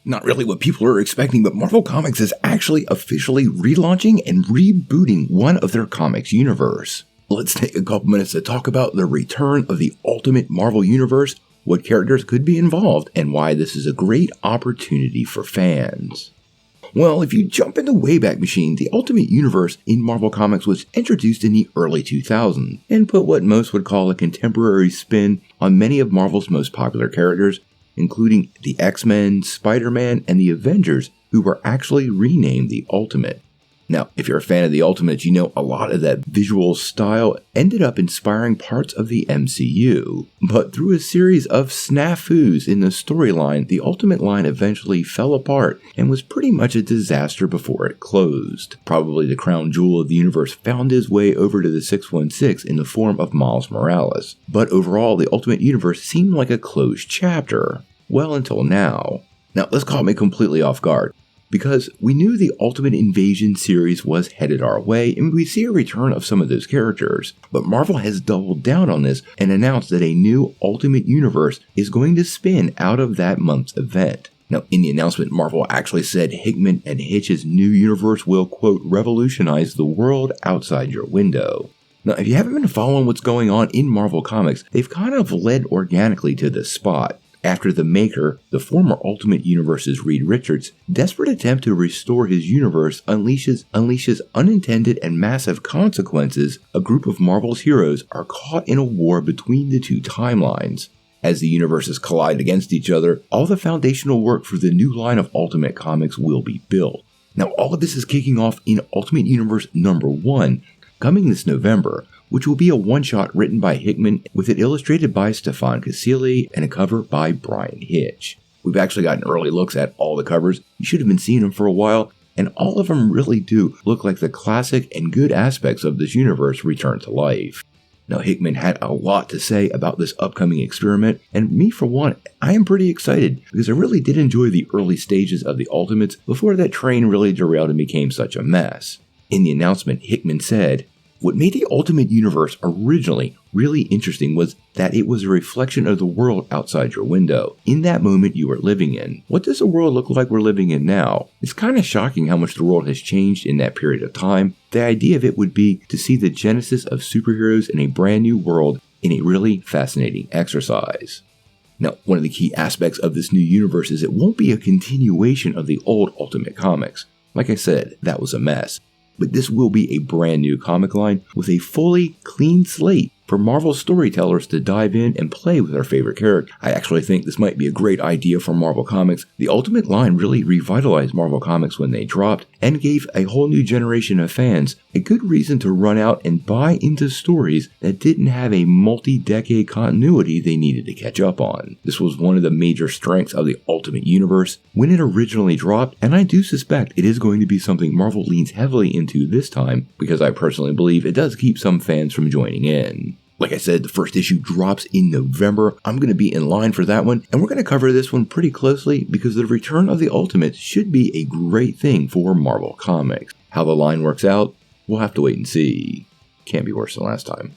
Not really what people are expecting, but Marvel Comics is actually officially relaunching and rebooting one of their comics universe. Let's take a couple minutes to talk about the return of the Ultimate Marvel Universe, what characters could be involved, and why this is a great opportunity for fans. Well, if you jump in the Wayback Machine, the Ultimate Universe in Marvel Comics was introduced in the early 2000s and put what most would call a contemporary spin on many of Marvel's most popular characters, including the X-Men, Spider-Man, and the Avengers, who were actually renamed the Ultimate. Now, if you're a fan of the Ultimates, you know a lot of that visual style ended up inspiring parts of the MCU. But through a series of snafus in the storyline, the Ultimate line eventually fell apart and was pretty much a disaster before it closed. Probably the crown jewel of the universe found his way over to the 616 in the form of Miles Morales. But overall, the Ultimate Universe seemed like a closed chapter. Well, until now. Now, this caught me completely off guard, because we knew the Ultimate Invasion series was headed our way and we see a return of some of those characters. But Marvel has doubled down on this and announced that a new Ultimate Universe is going to spin out of that month's event. Now, in the announcement, Marvel actually said Hickman and Hitch's new universe will, quote, revolutionize the world outside your window. Now, if you haven't been following what's going on in Marvel Comics, they've kind of led organically to this spot. After the Maker, the former Ultimate Universe's Reed Richards' desperate attempt to restore his universe unleashes unintended and massive consequences, a group of Marvel's heroes are caught in a war between the two timelines. As the universes collide against each other, all the foundational work for the new line of Ultimate Comics will be built. Now, all of this is kicking off in Ultimate Universe number 1, coming this November, which will be a one-shot written by Hickman with it illustrated by Stefan Casilli and a cover by Brian Hitch. We've actually gotten early looks at all the covers. You should have been seeing them for a while, and all of them really do look like the classic and good aspects of this universe return to life. Now, Hickman had a lot to say about this upcoming experiment, and me for one, I am pretty excited because I really did enjoy the early stages of the Ultimates before that train really derailed and became such a mess. In the announcement, Hickman said, "What made the Ultimate Universe originally really interesting was that it was a reflection of the world outside your window, in that moment you were living in. What does the world look like we're living in now? It's kind of shocking how much the world has changed in that period of time. The idea of it would be to see the genesis of superheroes in a brand new world in a really fascinating exercise." Now, one of the key aspects of this new universe is it won't be a continuation of the old Ultimate Comics. Like I said, that was a mess. But this will be a brand new comic line with a fully clean slate for Marvel storytellers to dive in and play with their favorite character. I actually think this might be a great idea for Marvel Comics. The Ultimate line really revitalized Marvel Comics when they dropped and gave a whole new generation of fans a good reason to run out and buy into stories that didn't have a multi-decade continuity they needed to catch up on. This was one of the major strengths of the Ultimate Universe when it originally dropped, and I do suspect it is going to be something Marvel leans heavily into this time because I personally believe it does keep some fans from joining in. Like I said, the first issue drops in November. I'm going to be in line for that one, and we're going to cover this one pretty closely because the return of the Ultimates should be a great thing for Marvel Comics. How the line works out, we'll have to wait and see. Can't be worse than last time.